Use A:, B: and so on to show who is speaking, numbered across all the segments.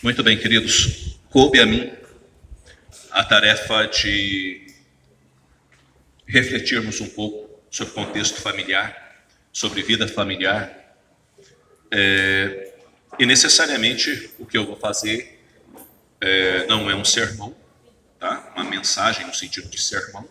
A: Muito bem, queridos. Coube a mim a tarefa de refletirmos um pouco sobre o contexto familiar, sobre vida familiar. E necessariamente o que eu vou fazer não é um sermão, tá? Uma mensagem no sentido de sermão,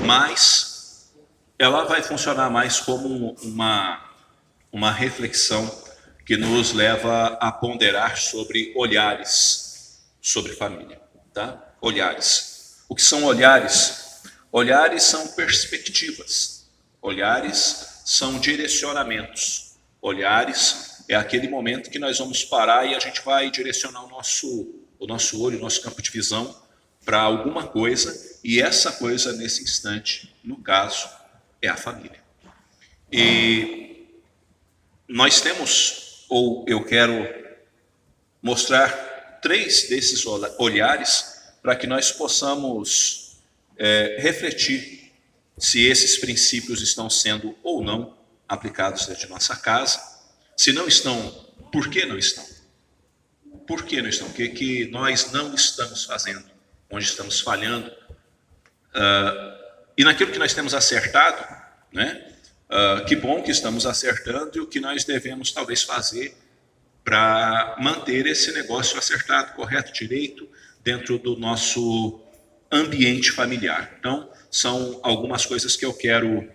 A: mas ela vai funcionar mais como uma reflexão que nos leva a ponderar sobre olhares sobre família, tá? Olhares. O que são olhares? Olhares são perspectivas. Olhares são direcionamentos. Olhares é aquele momento que nós vamos parar e a gente vai direcionar o nosso olho, o nosso campo de visão para alguma coisa, e essa coisa nesse instante, no caso, é a família. E nós temos, ou eu quero mostrar 3 desses olhares para que nós possamos refletir se esses princípios estão sendo ou não aplicados dentro de nossa casa. Se não estão, por que não estão? Por que não estão? O que nós não estamos fazendo? Onde estamos falhando? E naquilo que nós temos acertado, né? Que bom que estamos acertando, e o que nós devemos talvez fazer para manter esse negócio acertado, correto, direito, dentro do nosso ambiente familiar. Então, são algumas coisas que eu quero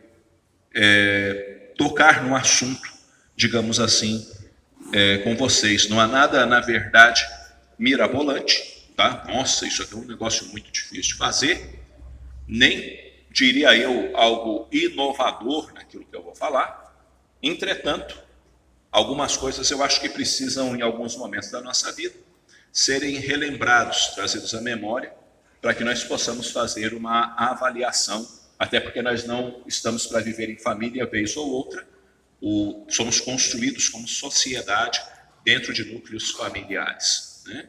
A: tocar no assunto, digamos assim, com vocês. Não há nada, na verdade, mirabolante, tá? Nossa, isso aqui é um negócio muito difícil de fazer, nem diria eu algo inovador naquilo que eu vou falar. Entretanto, algumas coisas eu acho que precisam, em alguns momentos da nossa vida, serem relembrados, trazidos à memória, para que nós possamos fazer uma avaliação, até porque nós não estamos para viver em família vez ou outra, somos construídos como sociedade dentro de núcleos familiares, né?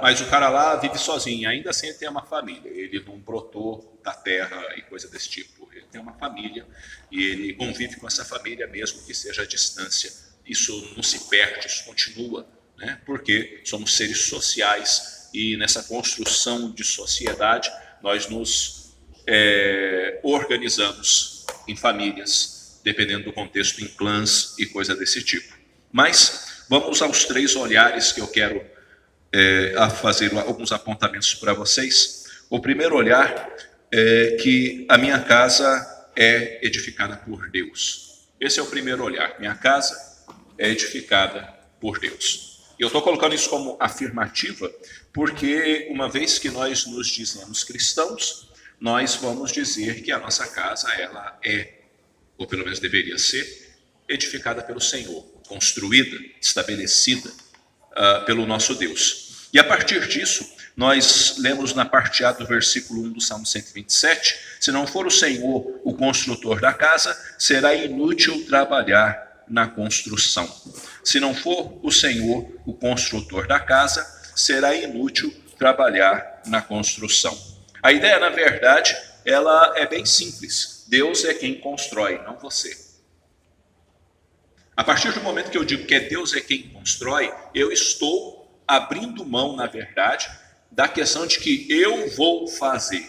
A: Mas o cara lá vive sozinho, ainda assim ele tem uma família, ele não brotou da terra e coisa desse tipo, ele tem uma família e ele convive com essa família mesmo que seja à distância. Isso não se perde, isso continua, né? Porque somos seres sociais e nessa construção de sociedade nós nos organizamos em famílias, dependendo do contexto, em clãs e coisa desse tipo. Mas vamos aos 3 olhares que eu quero fazer alguns apontamentos para vocês. O primeiro olhar é que a minha casa é edificada por Deus. Esse é o primeiro olhar. Minha casa é edificada por Deus. E eu estou colocando isso como afirmativa, porque uma vez que nós nos dizemos cristãos, nós vamos dizer que a nossa casa, ela é, ou pelo menos deveria ser, edificada pelo Senhor, construída, estabelecida pelo nosso Deus. E a partir disso, nós lemos na parte A do versículo 1 do Salmo 127, se não for o Senhor o construtor da casa, será inútil trabalhar na construção. Se não for o Senhor o construtor da casa, será inútil trabalhar na construção. A ideia, na verdade, ela é bem simples. Deus é quem constrói, não você. A partir do momento que eu digo que Deus é quem constrói, eu estou abrindo mão, na verdade, da questão de que eu vou fazer.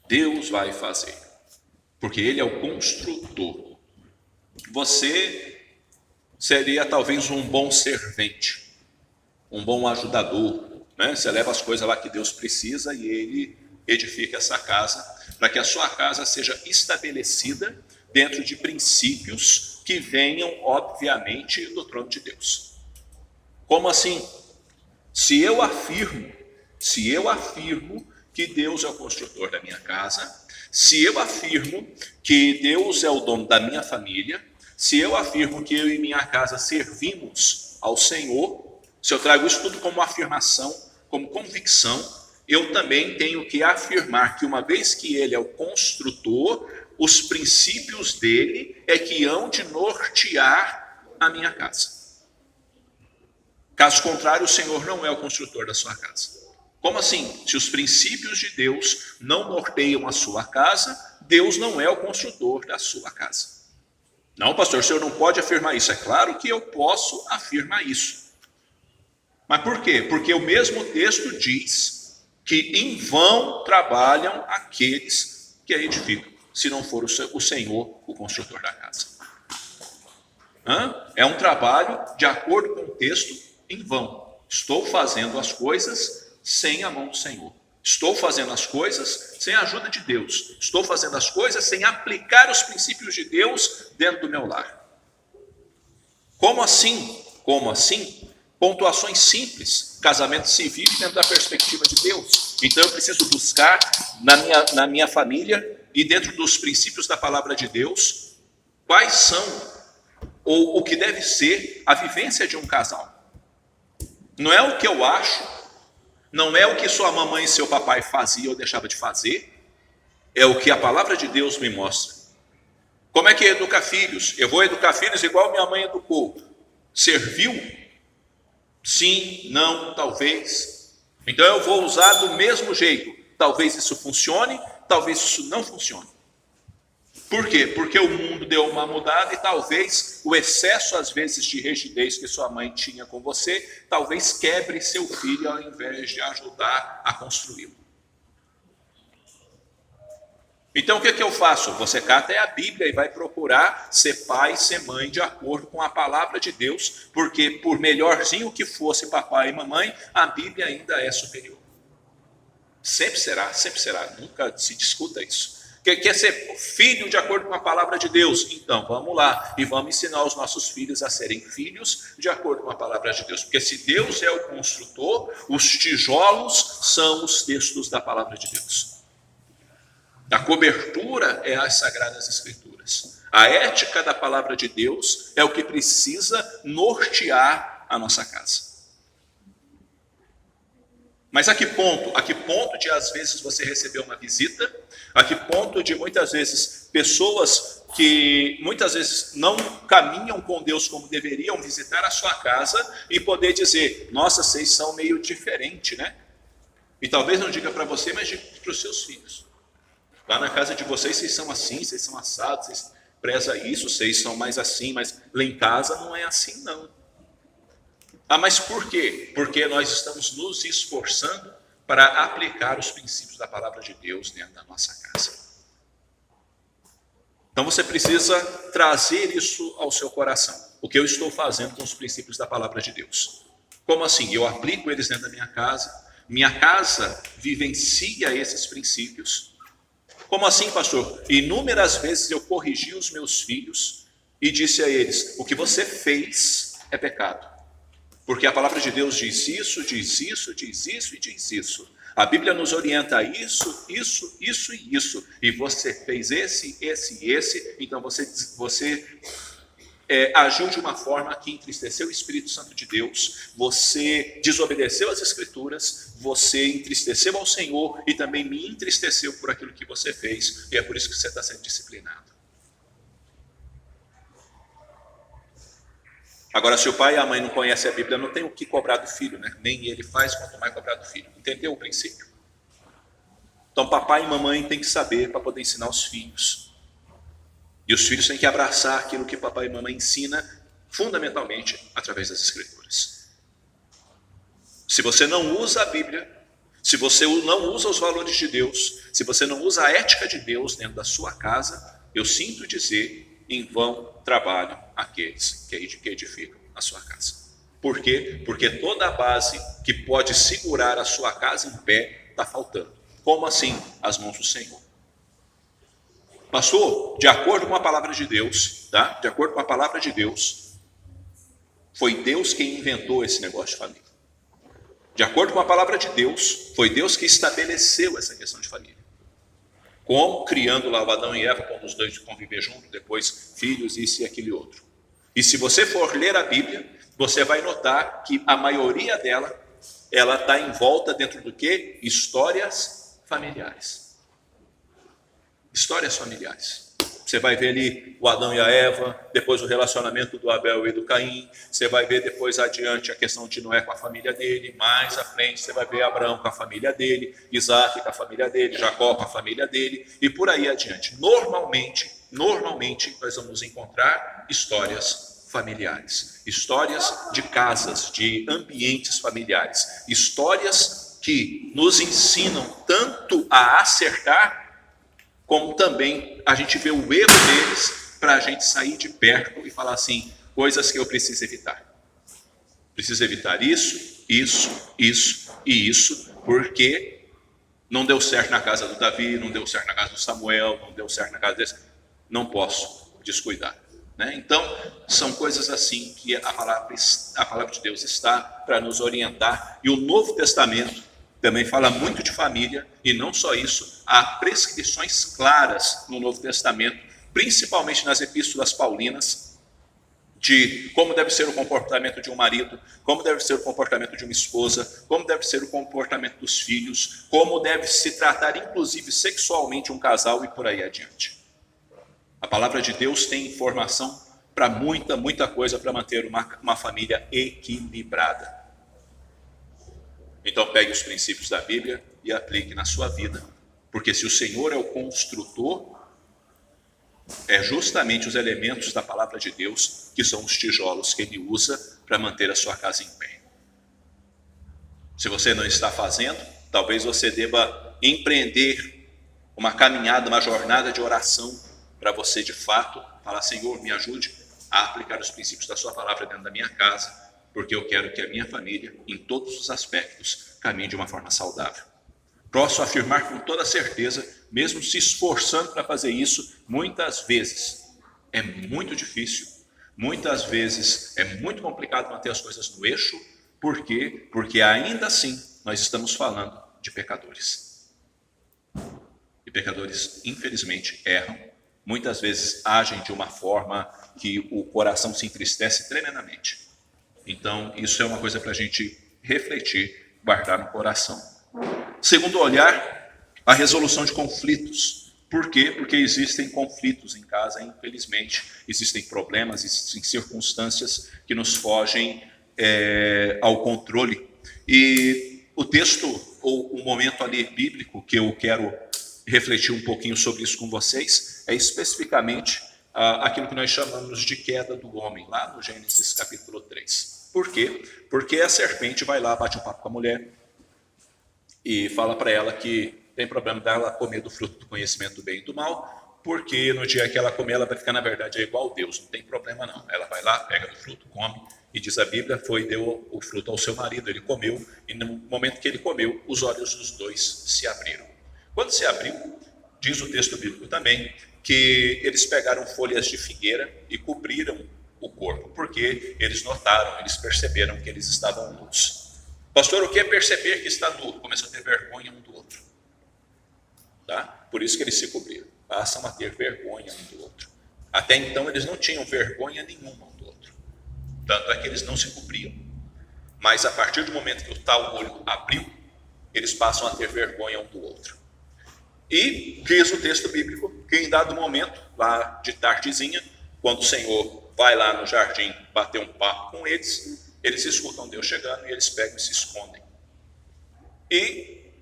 A: Deus vai fazer, porque Ele é o construtor. Você seria talvez um bom servente, um bom ajudador, né? Você leva as coisas lá que Deus precisa e Ele edifica essa casa, para que a sua casa seja estabelecida dentro de princípios que venham, obviamente, do trono de Deus. Como assim? Se eu afirmo que Deus é o construtor da minha casa, se eu afirmo que Deus é o dono da minha família, se eu afirmo que eu e minha casa servimos ao Senhor, se eu trago isso tudo como afirmação, como convicção, eu também tenho que afirmar que uma vez que Ele é o construtor, os princípios dele é que hão de nortear a minha casa. Caso contrário, o Senhor não é o construtor da sua casa. Como assim? Se os princípios de Deus não norteiam a sua casa, Deus não é o construtor da sua casa. Não, pastor, o senhor não pode afirmar isso. É claro que eu posso afirmar isso. Mas por quê? Porque o mesmo texto diz que em vão trabalham aqueles que a edificam, se não for o Senhor o construtor da casa. É um trabalho de acordo com o texto em vão. Estou fazendo as coisas sem a mão do Senhor. Estou fazendo as coisas sem a ajuda de Deus. Estou fazendo as coisas sem aplicar os princípios de Deus dentro do meu lar. Como assim? Como assim? Pontuações simples. Casamento se vive dentro da perspectiva de Deus. Então eu preciso buscar na minha família e dentro dos princípios da palavra de Deus quais são ou o que deve ser a vivência de um casal. Não é o que eu acho, não é o que sua mamãe e seu papai faziam ou deixavam de fazer, é o que a palavra de Deus me mostra. Como é que educa filhos? Eu vou educar filhos igual minha mãe educou. Serviu? Sim, não, talvez. Então eu vou usar do mesmo jeito. Talvez isso funcione, talvez isso não funcione. Por quê? Porque o mundo deu uma mudada e talvez o excesso, às vezes, de rigidez que sua mãe tinha com você, talvez quebre seu filho ao invés de ajudar a construí-lo. Então, o que eu faço? Você cata a Bíblia e vai procurar ser pai, ser mãe, de acordo com a palavra de Deus, porque por melhorzinho que fosse papai e mamãe, a Bíblia ainda é superior. Sempre será, nunca se discuta isso. Quer ser filho de acordo com a palavra de Deus? Então, vamos lá e vamos ensinar os nossos filhos a serem filhos de acordo com a palavra de Deus. Porque se Deus é o construtor, os tijolos são os textos da palavra de Deus. A cobertura é as Sagradas Escrituras. A ética da palavra de Deus é o que precisa nortear a nossa casa. Mas a que ponto? A que ponto de, às vezes, você receber uma visita? A que ponto de, muitas vezes, pessoas que, muitas vezes, não caminham com Deus como deveriam visitar a sua casa e poder dizer, nossa, vocês são meio diferentes, né? E talvez não diga para você, mas diga para os seus filhos. Lá na casa de vocês são assim, vocês são assados, vocês prezam isso, vocês são mais assim, mas lá em casa não é assim, não. Ah, mas por quê? Porque nós estamos nos esforçando para aplicar os princípios da palavra de Deus dentro da nossa casa. Então você precisa trazer isso ao seu coração. O que eu estou fazendo com os princípios da palavra de Deus? Como assim? Eu aplico eles dentro da minha casa? Minha casa vivencia esses princípios? Como assim, pastor? Inúmeras vezes eu corrigi os meus filhos e disse a eles, o que você fez é pecado. Porque a palavra de Deus diz isso, diz isso, diz isso e diz isso. A Bíblia nos orienta a isso, isso, isso e isso. E você fez esse, então você agiu de uma forma que entristeceu o Espírito Santo de Deus, você desobedeceu as Escrituras, você entristeceu ao Senhor e também me entristeceu por aquilo que você fez. E é por isso que você está sendo disciplinado. Agora, se o pai e a mãe não conhecem a Bíblia, não tem o que cobrar do filho, né? Nem ele faz, quanto mais cobrar do filho. Entendeu o princípio? Então, papai e mamãe têm que saber para poder ensinar os filhos. E os filhos têm que abraçar aquilo que papai e mamãe ensina, fundamentalmente, através das Escrituras. Se você não usa a Bíblia, se você não usa os valores de Deus, se você não usa a ética de Deus dentro da sua casa, eu sinto dizer, em vão trabalham aqueles que edificam a sua casa. Por quê? Porque toda a base que pode segurar a sua casa em pé está faltando. Como assim? As mãos do Senhor. Pastor, de acordo com a palavra de Deus, tá? De acordo com a palavra de Deus, foi Deus quem inventou esse negócio de família. De acordo com a palavra de Deus, foi Deus que estabeleceu essa questão de família. Como? Criando lá o Adão e Eva, quando os dois conviver juntos, depois filhos, isso e aquele outro. E se você for ler a Bíblia, você vai notar que a maioria dela, ela está em volta dentro do quê? Histórias familiares. Histórias familiares. Você vai ver ali o Adão e a Eva, depois o relacionamento do Abel e do Caim, você vai ver depois adiante a questão de Noé com a família dele, mais à frente você vai ver Abraão com a família dele, Isaac com a família dele, Jacó com a família dele, e por aí adiante. Normalmente nós vamos encontrar histórias familiares, histórias de casas, de ambientes familiares, histórias que nos ensinam tanto a acertar, como também a gente vê o erro deles para a gente sair de perto e falar assim, coisas que eu preciso evitar. Preciso evitar isso, isso, isso e isso, porque não deu certo na casa do Davi, não deu certo na casa do Samuel, não deu certo na casa desse. Não posso descuidar. Né? Então, são coisas assim que a palavra de Deus está para nos orientar. E o Novo Testamento também fala muito de família, e não só isso, há prescrições claras no Novo Testamento, principalmente nas epístolas paulinas, de como deve ser o comportamento de um marido, como deve ser o comportamento de uma esposa, como deve ser o comportamento dos filhos, como deve se tratar, inclusive, sexualmente um casal e por aí adiante. A palavra de Deus tem informação para muita coisa para manter uma família equilibrada. Então pegue os princípios da Bíblia e aplique na sua vida, porque se o Senhor é o construtor, é justamente os elementos da palavra de Deus que são os tijolos que ele usa para manter a sua casa em pé. Se você não está fazendo, talvez você deva empreender uma caminhada, uma jornada de oração para você de fato falar, Senhor, me ajude a aplicar os princípios da sua palavra dentro da minha casa, porque eu quero que a minha família, em todos os aspectos, caminhe de uma forma saudável. Posso afirmar com toda certeza, mesmo se esforçando para fazer isso, muitas vezes é muito difícil, muitas vezes é muito complicado manter as coisas no eixo. Por quê? Porque ainda assim nós estamos falando de pecadores. E pecadores, infelizmente, erram. Muitas vezes agem de uma forma que o coração se entristece tremendamente. Então, isso é uma coisa para a gente refletir, guardar no coração. Segundo olhar, a resolução de conflitos. Por quê? Porque existem conflitos em casa, infelizmente. Existem problemas, existem circunstâncias que nos fogem ao controle. E o texto, ou o momento ali bíblico, que eu quero refletir um pouquinho sobre isso com vocês, é especificamente aquilo que nós chamamos de queda do homem, lá no Gênesis capítulo 3. Por quê? Porque a serpente vai lá, bate um papo com a mulher, e fala para ela que tem problema dela comer do fruto do conhecimento do bem e do mal, porque no dia que ela comer, ela vai ficar, na verdade, igual a Deus, não tem problema não. Ela vai lá, pega do fruto, come, e diz a Bíblia, deu o fruto ao seu marido, ele comeu, e no momento que ele comeu, os olhos dos dois se abriram. Quando se abriu, diz o texto bíblico também, que eles pegaram folhas de figueira e cobriram o corpo, porque eles notaram, eles perceberam que eles estavam nus. Pastor, o que é perceber que está nu? Começou a ter vergonha um do outro. Tá? Por isso que eles se cobriram. Passam a ter vergonha um do outro. Até então eles não tinham vergonha nenhuma um do outro. Tanto é que eles não se cobriam. Mas a partir do momento que o tal olho abriu, eles passam a ter vergonha um do outro. E diz o texto bíblico que em dado momento, lá de tardezinha, quando o Senhor vai lá no jardim bater um papo com eles escutam Deus chegando e eles pegam e se escondem. E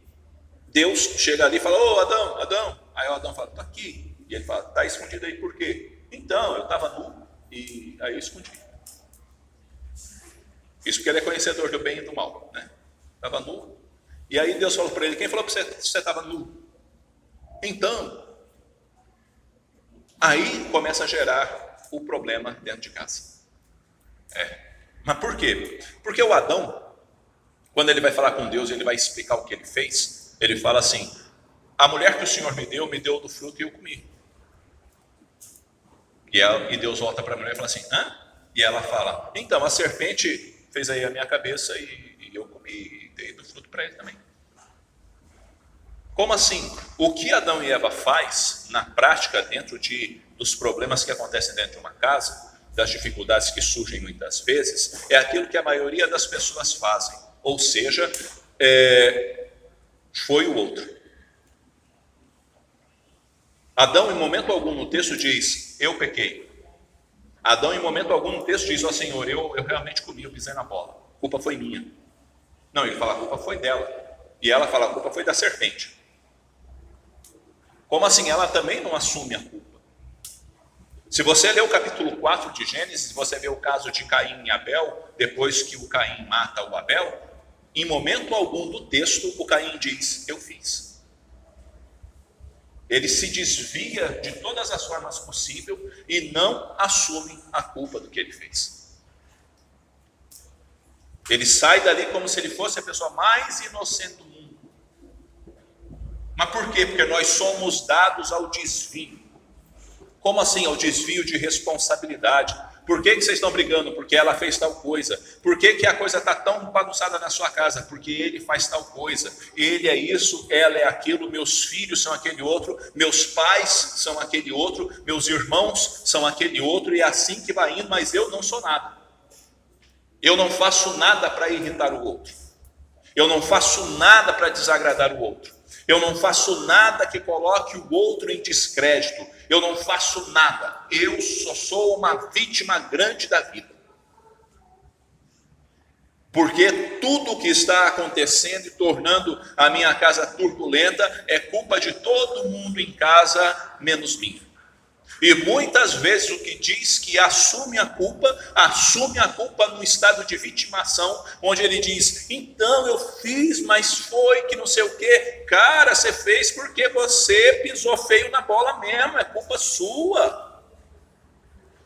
A: Deus chega ali e fala, ô Adão, Adão. Aí o Adão fala, está aqui. E ele fala, está escondido aí por quê? Então, eu estava nu e aí eu escondi. Isso porque ele é conhecedor do bem e do mal, né? Estava nu. E aí Deus falou para ele, quem falou que você estava nu? Então, aí começa a gerar o problema dentro de casa. Mas por quê? Porque o Adão, quando ele vai falar com Deus, ele vai explicar o que ele fez, ele fala assim, a mulher que o Senhor me deu do fruto e eu comi. E Deus volta para a mulher e fala assim, hã? E ela fala, então a serpente fez aí a minha cabeça e eu comi e dei do fruto para ele também. Como assim? O que Adão e Eva faz na prática dentro dos problemas que acontecem dentro de uma casa, das dificuldades que surgem muitas vezes, é aquilo que a maioria das pessoas fazem. Ou seja, foi o outro. Adão, em momento algum no texto diz, eu pequei. Adão, em momento algum no texto diz, ó Senhor, eu realmente comi, eu pisei na bola. A culpa foi minha. Não, ele fala, a culpa foi dela. E ela fala, a culpa foi da serpente. Como assim? Ela também não assume a culpa. Se você ler o capítulo 4 de Gênesis, você vê o caso de Caim e Abel, depois que o Caim mata o Abel, em momento algum do texto, o Caim diz, eu fiz. Ele se desvia de todas as formas possíveis e não assume a culpa do que ele fez. Ele sai dali como se ele fosse a pessoa mais inocente do mundo. Mas por quê? Porque nós somos dados ao desvio. Como assim ao desvio de responsabilidade? Por que vocês estão brigando? Porque ela fez tal coisa. Por que a coisa está tão bagunçada na sua casa? Porque ele faz tal coisa. Ele é isso, ela é aquilo, meus filhos são aquele outro, meus pais são aquele outro, meus irmãos são aquele outro, e é assim que vai indo, mas eu não sou nada. Eu não faço nada para irritar o outro. Eu não faço nada para desagradar o outro. Eu não faço nada que coloque o outro em descrédito. Eu não faço nada. Eu só sou uma vítima grande da vida. Porque tudo o que está acontecendo e tornando a minha casa turbulenta é culpa de todo mundo em casa, menos minha. E muitas vezes o que diz que assume a culpa num estado de vitimação, onde ele diz, então eu fiz, mas foi que não sei o quê. Cara, você fez porque você pisou feio na bola mesmo, é culpa sua.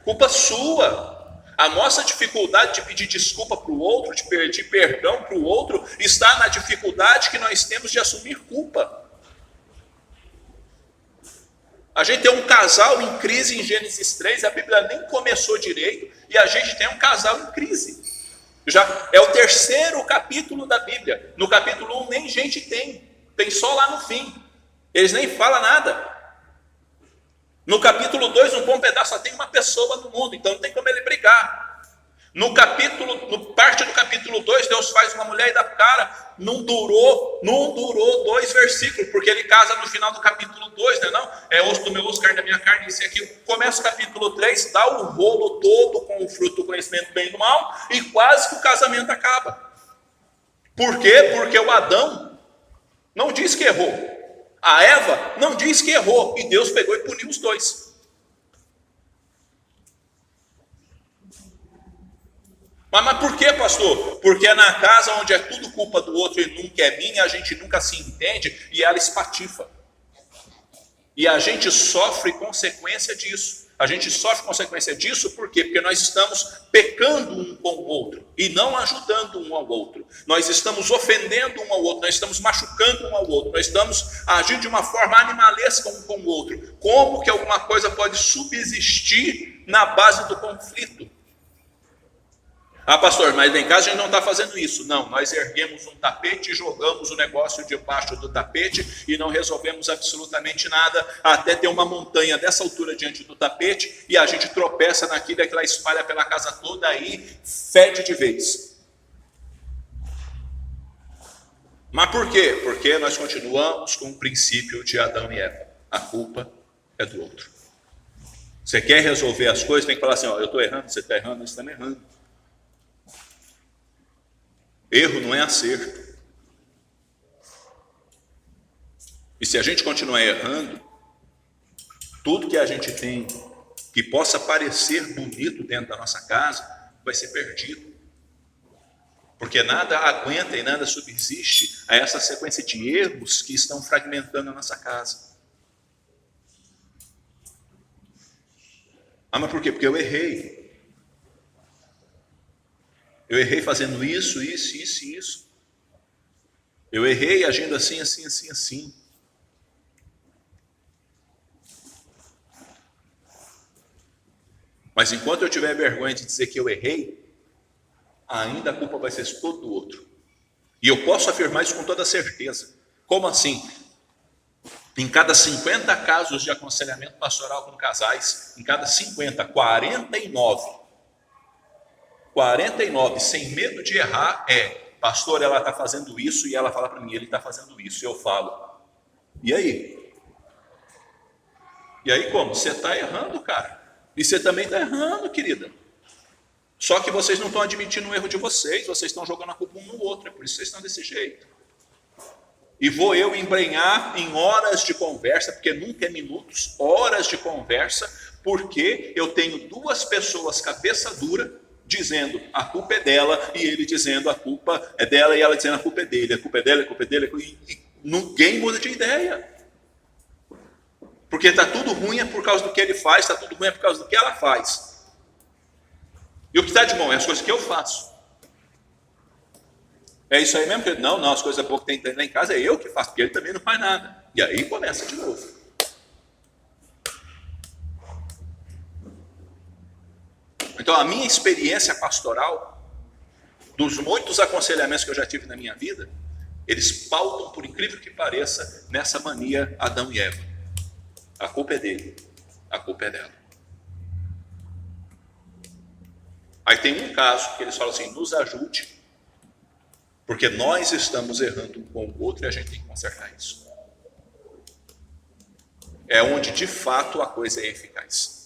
A: Culpa sua. A nossa dificuldade de pedir desculpa para o outro, de pedir perdão para o outro, está na dificuldade que nós temos de assumir culpa. A gente tem um casal em crise em Gênesis 3, a Bíblia nem começou direito, e a gente tem um casal em crise. Já é o terceiro capítulo da Bíblia. No capítulo 1 nem gente tem só lá no fim. Eles nem falam nada. No capítulo 2, um bom pedaço, só tem uma pessoa no mundo, então não tem como ele brigar. No parte do capítulo 2, Deus faz uma mulher e dá pro cara. Não durou 2 versículos, porque ele casa no final do capítulo 2, né? Não, é osso do meu osso, carne da minha carne, isso e aquilo. Começa o capítulo 3, dá o rolo todo com o fruto do conhecimento do bem e do mal, e quase que o casamento acaba. Por quê? Porque o Adão não diz que errou. A Eva não diz que errou, e Deus pegou e puniu os dois. Mas por que, pastor? Porque é na casa onde é tudo culpa do outro e nunca é minha, a gente nunca se entende e ela espatifa. E a gente sofre consequência disso. A gente sofre consequência disso por quê? Porque nós estamos pecando um com o outro e não ajudando um ao outro. Nós estamos ofendendo um ao outro, nós estamos machucando um ao outro, nós estamos agindo de uma forma animalesca um com o outro. Como que alguma coisa pode subsistir na base do conflito? Ah, pastor, mas em casa a gente não está fazendo isso. Não, nós erguemos um tapete e jogamos o negócio debaixo do tapete e não resolvemos absolutamente nada, até ter uma montanha dessa altura diante do tapete e a gente tropeça naquilo e ela espalha pela casa toda, aí fede de vez. Mas por quê? Porque nós continuamos com o princípio de Adão e Eva. A culpa é do outro. Você quer resolver as coisas, tem que falar assim, ó, eu estou errando, você está errando, você está errando. Erro não é acerto. E se a gente continuar errando, tudo que a gente tem que possa parecer bonito dentro da nossa casa vai ser perdido. Porque nada aguenta e nada subsiste a essa sequência de erros que estão fragmentando a nossa casa. Ah, mas por quê? Porque eu errei. Eu errei fazendo isso. Eu errei agindo assim. Mas enquanto eu tiver vergonha de dizer que eu errei, ainda a culpa vai ser todo do outro. E eu posso afirmar isso com toda certeza. Como assim? Em cada 50 casos de aconselhamento pastoral com casais, em cada 50, 49, sem medo de errar, pastor, ela está fazendo isso, e ela fala para mim, ele está fazendo isso, e eu falo, e aí? E aí como? Você está errando, cara, e você também está errando, querida, só que vocês não estão admitindo o erro de vocês estão jogando a culpa um no outro, é por isso que vocês estão desse jeito. E vou eu embrenhar em horas de conversa, porque nunca é minutos, horas de conversa, porque eu tenho duas pessoas cabeça dura dizendo a culpa é dela, e ele dizendo a culpa é dela, e ela dizendo a culpa é dele, a culpa é dela, a culpa é dele, e ninguém muda de ideia. Porque está tudo ruim é por causa do que ele faz, está tudo ruim é por causa do que ela faz. E o que está de bom é as coisas que eu faço. É isso aí mesmo? Não, as coisas boas que tem lá em casa é eu que faço, porque ele também não faz nada. E aí começa de novo. Então a minha experiência pastoral, dos muitos aconselhamentos que eu já tive na minha vida, eles pautam, por incrível que pareça, nessa mania Adão e Eva. A culpa é dele, a culpa é dela. Aí tem um caso que eles falam assim, nos ajude, porque nós estamos errando um com o outro e a gente tem que consertar isso. É onde de fato a coisa é eficaz.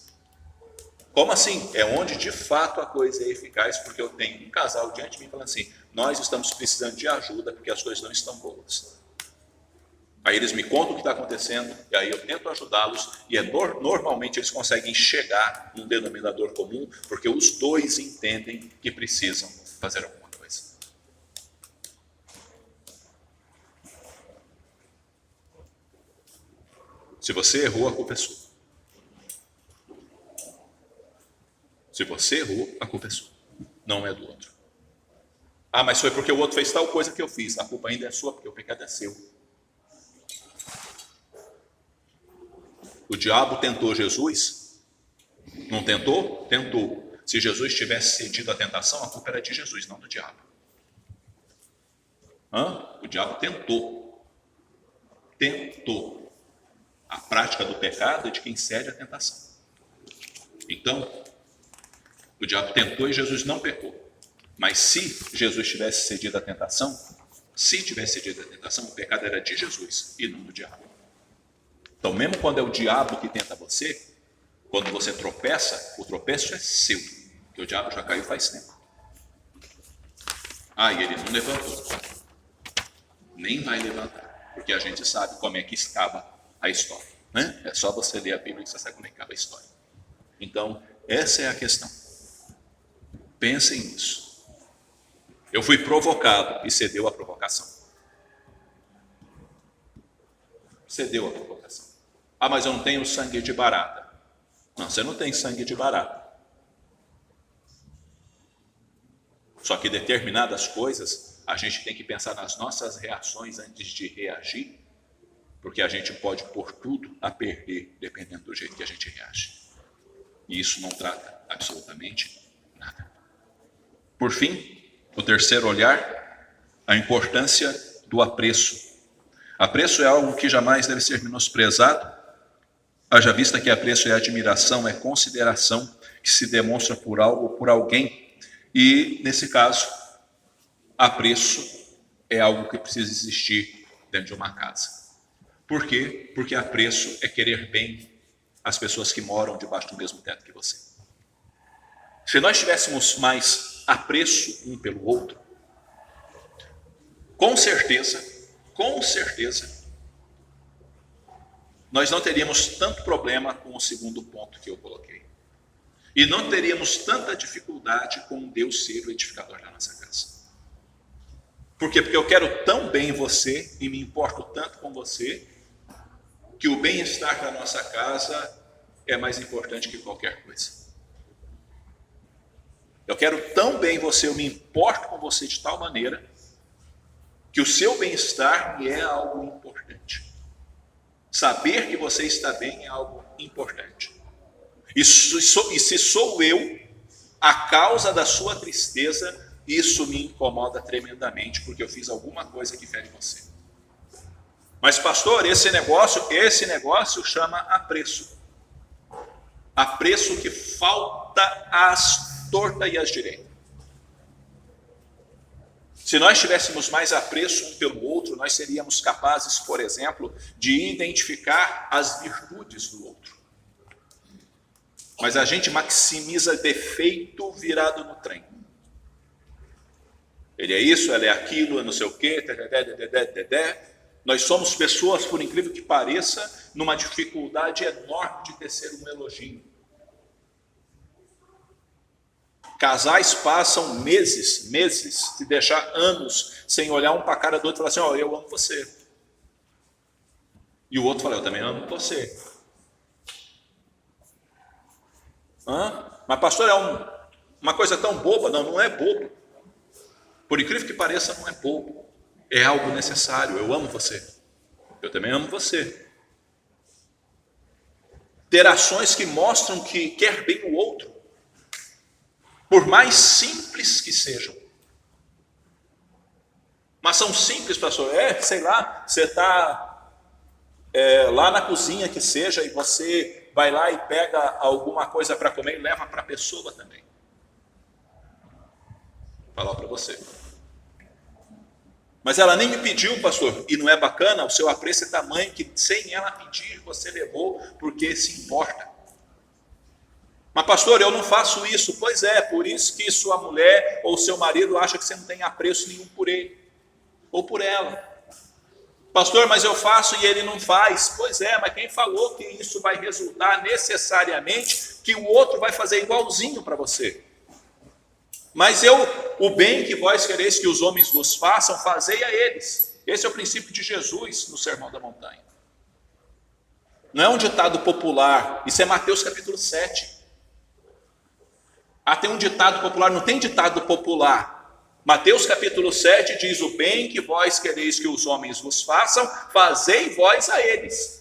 A: Como assim? É onde de fato a coisa é eficaz, porque eu tenho um casal diante de mim falando assim, nós estamos precisando de ajuda porque as coisas não estão boas. Aí eles me contam o que está acontecendo, e aí eu tento ajudá-los, e normalmente eles conseguem chegar num denominador comum, porque os dois entendem que precisam fazer alguma coisa. Se você errou, a culpa é sua. Se você errou, a culpa é sua, não é do outro. Ah, mas foi porque o outro fez tal coisa que eu fiz, a culpa ainda é sua, porque o pecado é seu. O diabo tentou Jesus? Não tentou? Tentou. Se Jesus tivesse cedido à tentação, a culpa era de Jesus, não do diabo. O diabo tentou. Tentou. A prática do pecado é de quem cede à tentação. Então, o diabo tentou e Jesus não pecou. Mas se Jesus tivesse cedido à tentação, o pecado era de Jesus e não do diabo. Então, mesmo quando é o diabo que tenta você, quando você tropeça, o tropeço é seu, porque o diabo já caiu faz tempo. E ele não levantou. Nem vai levantar, porque a gente sabe como é que acaba a história. Né? É só você ler a Bíblia que você sabe como é que acaba a história. Então, essa é a questão. Pensem nisso. Eu fui provocado e cedeu à provocação. Cedeu à provocação. Mas eu não tenho sangue de barata. Não, você não tem sangue de barata. Só que determinadas coisas, a gente tem que pensar nas nossas reações antes de reagir, porque a gente pode pôr tudo a perder, dependendo do jeito que a gente reage. E isso não trata absolutamente nada. Por fim, o terceiro olhar, a importância do apreço. Apreço é algo que jamais deve ser menosprezado, haja vista que apreço é admiração, é consideração que se demonstra por algo ou por alguém. E, nesse caso, apreço é algo que precisa existir dentro de uma casa. Por quê? Porque apreço é querer bem as pessoas que moram debaixo do mesmo teto que você. Se nós tivéssemos mais apreço um pelo outro, com certeza, nós não teríamos tanto problema com o segundo ponto que eu coloquei. E não teríamos tanta dificuldade com Deus ser o edificador da nossa casa. Por quê? Porque eu quero tão bem você e me importo tanto com você, que o bem-estar da nossa casa é mais importante que qualquer coisa. Eu quero tão bem você, eu me importo com você de tal maneira, que o seu bem-estar me é algo importante. Saber que você está bem é algo importante. E se sou eu a causa da sua tristeza, isso me incomoda tremendamente, porque eu fiz alguma coisa que fere você. Mas pastor, esse negócio chama apreço. Apreço que falta às tortas e às direitas. Se nós tivéssemos mais apreço um pelo outro, nós seríamos capazes, por exemplo, de identificar as virtudes do outro. Mas a gente maximiza defeito virado no trem. Ele é isso, ela é aquilo, é não sei o quê, Nós somos pessoas, por incrível que pareça, numa dificuldade enorme de tecer um elogio. Casais passam meses, se deixar anos, sem olhar um para a cara do outro e falar assim, eu amo você. E o outro fala, eu também amo você. Mas pastor, é uma coisa tão boba? Não, não é bobo. Por incrível que pareça, não é bobo. É algo necessário. Eu amo você. Eu também amo você. Ter ações que mostram que quer bem o outro, por mais simples que sejam. Mas são simples, pastor. Sei lá, você está lá na cozinha que seja, e você vai lá e pega alguma coisa para comer e leva para a pessoa também. Vou falar para você. Mas ela nem me pediu, pastor, e não é bacana, o seu apreço é tamanho que sem ela pedir você levou, porque se importa. Mas pastor, eu não faço isso. Pois é, por isso que sua mulher ou seu marido acha que você não tem apreço nenhum por ele, ou por ela. Pastor, mas eu faço e ele não faz. Pois é, mas quem falou que isso vai resultar necessariamente que o outro vai fazer igualzinho para você? Mas o bem que vós quereis que os homens vos façam, fazei a eles. Esse é o princípio de Jesus no Sermão da Montanha. Não é um ditado popular, isso é Mateus capítulo 7. Tem um ditado popular, não tem ditado popular. Mateus capítulo 7 diz, o bem que vós quereis que os homens vos façam, fazei vós a eles.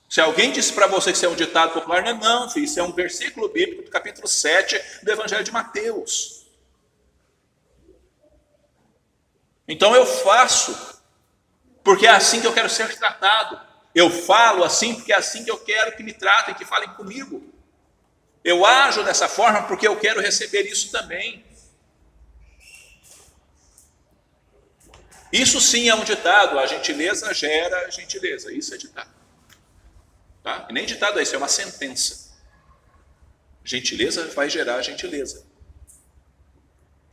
A: Se alguém disse para você que isso é um ditado popular, não, filho, isso é um versículo bíblico do capítulo 7 do Evangelho de Mateus. Então eu faço, porque é assim que eu quero ser tratado. Eu falo assim, porque é assim que eu quero que me tratem, que falem comigo. Eu ajo dessa forma, porque eu quero receber isso também. Isso sim é um ditado, a gentileza gera gentileza, isso é ditado. Tá? E nem ditado é isso, é uma sentença. Gentileza vai gerar gentileza.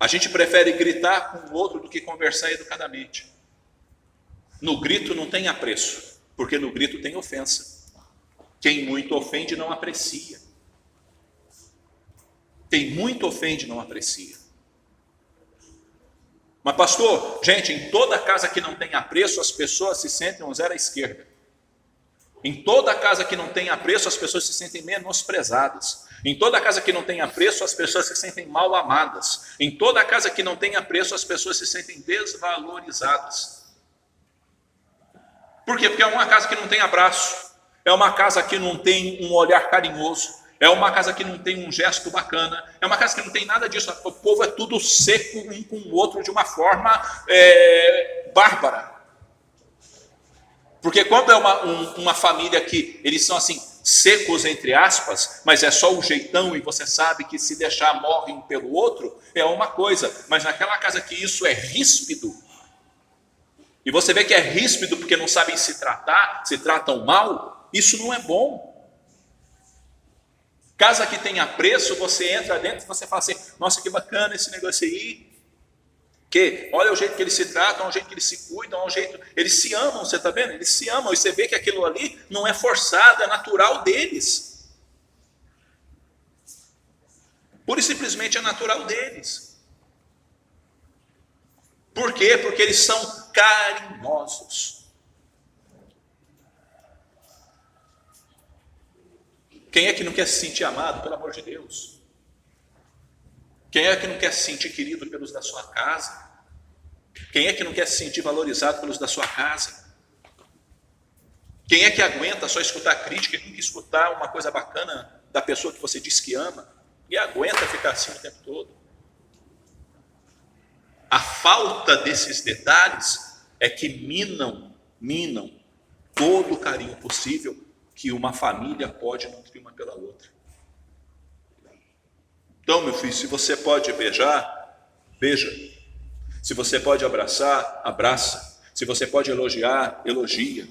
A: A gente prefere gritar com o outro do que conversar educadamente. No grito não tem apreço, porque no grito tem ofensa. Quem muito ofende não aprecia. Quem muito ofende não aprecia. Mas pastor, gente, em toda casa que não tem apreço, as pessoas se sentem um zero à esquerda. Em toda casa que não tem apreço, as pessoas se sentem menosprezadas. Em toda casa que não tem apreço, as pessoas se sentem mal amadas. Em toda casa que não tem apreço, as pessoas se sentem desvalorizadas. Por quê? Porque é uma casa que não tem abraço. É uma casa que não tem um olhar carinhoso. É uma casa que não tem um gesto bacana. É uma casa que não tem nada disso. O povo é tudo seco um com o outro de uma forma bárbara. Porque quando é uma família que eles são assim, secos entre aspas, mas é só o jeitão e você sabe que se deixar morre um pelo outro, é uma coisa. Mas naquela casa que isso é ríspido, e você vê que é ríspido porque não sabem se tratar, se tratam mal, isso não é bom. Casa que tem apreço, você entra dentro e você fala assim, nossa, que bacana esse negócio aí. Que olha o jeito que eles se tratam, o jeito que eles se cuidam, o jeito, eles se amam, você está vendo? Eles se amam, e você vê que aquilo ali não é forçado, é natural deles. Pura e simplesmente é natural deles. Por quê? Porque eles são carinhosos. Quem é que não quer se sentir amado, pelo amor de Deus? Quem é que não quer se sentir querido pelos da sua casa? Quem é que não quer se sentir valorizado pelos da sua casa? Quem é que aguenta só escutar crítica e nunca escutar uma coisa bacana da pessoa que você diz que ama? E aguenta ficar assim o tempo todo? A falta desses detalhes é que minam todo o carinho possível que uma família pode nutrir uma pela outra. Então, meu filho, se você pode beijar, beija. Se você pode abraçar, abraça. Se você pode elogiar, elogia.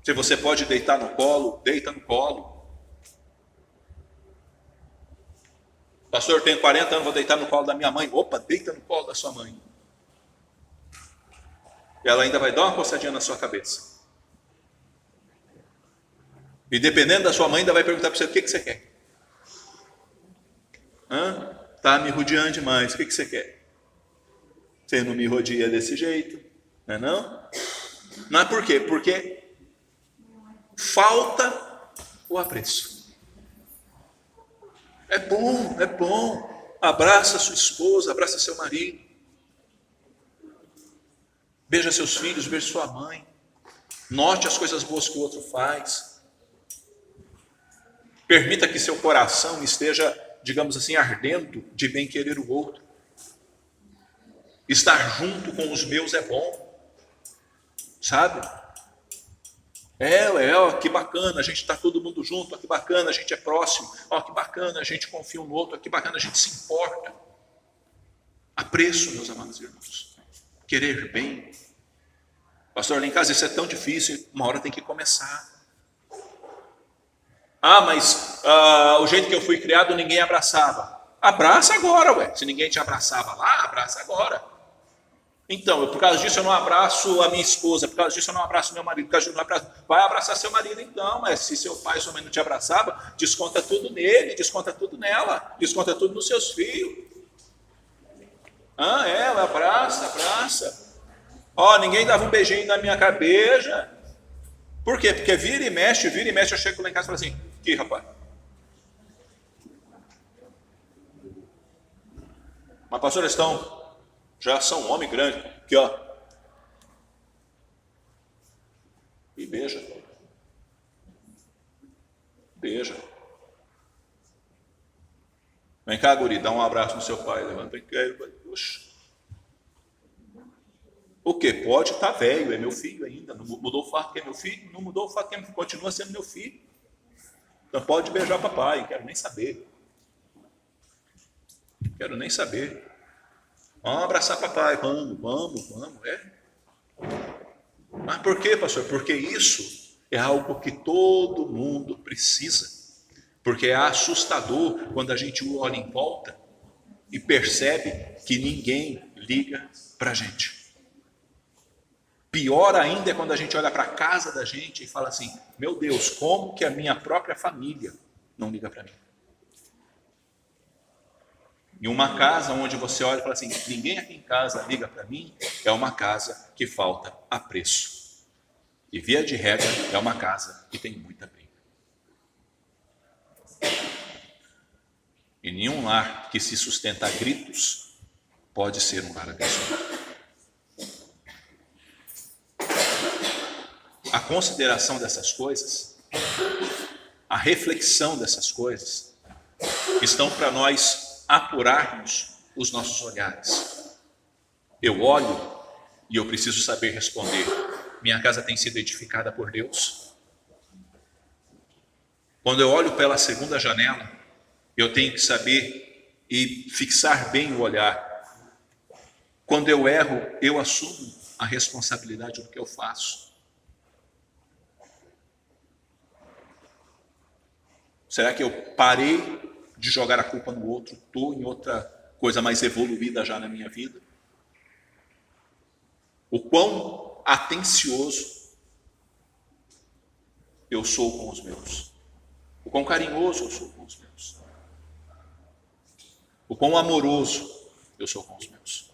A: Se você pode deitar no colo, deita no colo. Pastor, eu tenho 40 anos, vou deitar no colo da minha mãe. Opa, deita no colo da sua mãe. Ela ainda vai dar uma coçadinha na sua cabeça. E dependendo da sua mãe, ainda vai perguntar para você, o que você quer?
B: Tá me rodeando demais, o que você quer? Você não me rodeia desse jeito, não é não? Não é por quê? Porque falta o apreço. É bom, é bom. Abraça sua esposa, abraça seu marido. Beija seus filhos, beija sua mãe. Note as coisas boas que o outro faz. Permita que seu coração esteja, digamos assim, ardendo de bem querer o outro. Estar junto com os meus é bom. Sabe? Que bacana, a gente está todo mundo junto, ó, que bacana, a gente é próximo, ó, que bacana, a gente confia um no outro, ó, que bacana, a gente se importa. Apreço, meus amados irmãos. Querer bem. Pastor, lá em casa isso é tão difícil, uma hora tem que começar. Mas o jeito que eu fui criado, ninguém abraçava. Abraça agora, ué. Se ninguém te abraçava lá, abraça agora. Então, por causa disso eu não abraço a minha esposa, por causa disso eu não abraço meu marido, por causa disso eu não abraço... Vai abraçar seu marido então, mas se seu pai e sua mãe não te abraçava, desconta tudo nele, desconta tudo nela, desconta tudo nos seus filhos. Abraça. Ninguém dava um beijinho na minha cabeça. Por quê? Porque vira e mexe, eu chego lá em casa e falo assim, aqui rapaz. Mas pastor, eles já são um homem grande, aqui ó. E beija. Vem cá, guri, dá um abraço no seu pai. Levanta e puxa. O que? Pode estar velho, é meu filho ainda. Não mudou o fato que é meu filho, não mudou o fato que continua sendo meu filho. Então pode beijar papai, quero nem saber. Vamos abraçar papai, vamos. Mas por quê, pastor? Porque isso é algo que todo mundo precisa. Porque é assustador quando a gente olha em volta e percebe que ninguém liga para a gente. Pior ainda é quando a gente olha para a casa da gente e fala assim, meu Deus, como que a minha própria família não liga para mim? Em uma casa onde você olha e fala assim, ninguém aqui em casa liga para mim, é uma casa que falta apreço. E via de regra, é uma casa que tem muita briga. E nenhum lar que se sustenta a gritos pode ser um lar abençoado. A consideração dessas coisas, a reflexão dessas coisas, estão para nós apurarmos os nossos olhares. Eu olho e eu preciso saber responder, minha casa tem sido edificada por Deus? Quando eu olho pela segunda janela, eu tenho que saber e fixar bem o olhar. Quando eu erro, eu assumo a responsabilidade do que eu faço. Será que eu parei de jogar a culpa no outro? Estou em outra coisa mais evoluída já na minha vida? O quão atencioso eu sou com os meus? O quão carinhoso eu sou com os meus? O quão amoroso eu sou com os meus?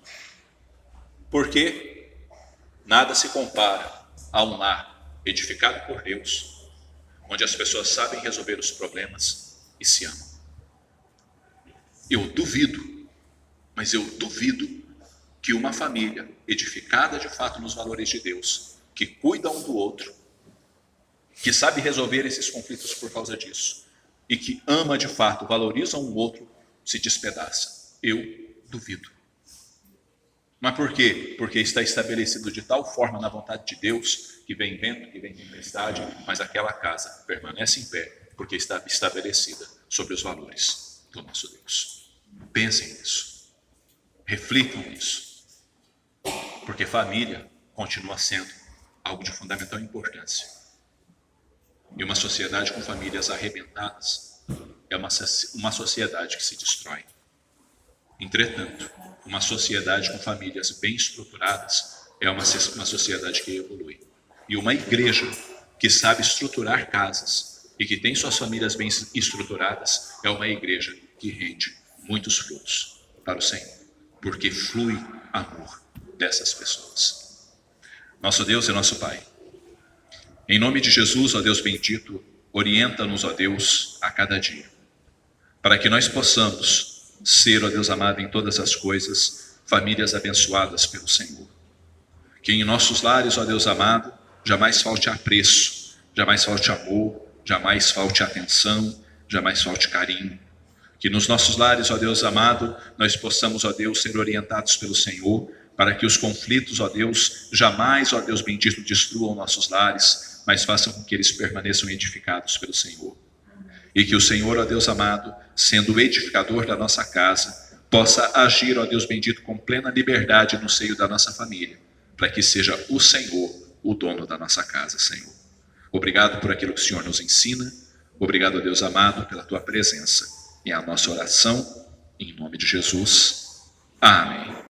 B: Porque nada se compara a um lar edificado por Deus, onde as pessoas sabem resolver os problemas e se amam. Eu duvido, mas eu duvido que uma família edificada de fato nos valores de Deus, que cuida um do outro, que sabe resolver esses conflitos por causa disso, e que ama de fato, valoriza um outro, se despedaça. Eu duvido. Mas por quê? Porque está estabelecido de tal forma na vontade de Deus, que vem vento, que vem tempestade, mas aquela casa permanece em pé, porque está estabelecida sobre os valores do nosso Deus. Pensem nisso. Reflitam nisso. Porque família continua sendo algo de fundamental importância. E uma sociedade com famílias arrebentadas é uma sociedade que se destrói. Entretanto, uma sociedade com famílias bem estruturadas é uma sociedade que evolui. E uma igreja que sabe estruturar casas e que tem suas famílias bem estruturadas é uma igreja que rende
A: muitos frutos para o Senhor, porque flui amor dessas pessoas. Nosso Deus e nosso Pai, em nome de Jesus, ó Deus bendito, orienta-nos, ó Deus, a cada dia, para que nós possamos ser, ó Deus amado, em todas as coisas, famílias abençoadas pelo Senhor. Que em nossos lares, ó Deus amado, jamais falte apreço, jamais falte amor, jamais falte atenção, jamais falte carinho. Que nos nossos lares, ó Deus amado, nós possamos, ó Deus, ser orientados pelo Senhor, para que os conflitos, ó Deus, jamais, ó Deus bendito, destruam nossos lares, mas façam com que eles permaneçam edificados pelo Senhor. E que o Senhor, ó Deus amado, sendo o edificador da nossa casa, possa agir, ó Deus bendito, com plena liberdade no seio da nossa família, para que seja o Senhor o dono da nossa casa, Senhor. Obrigado por aquilo que o Senhor nos ensina. Obrigado, ó Deus amado, pela tua presença. É a nossa oração, em nome de Jesus. Amém.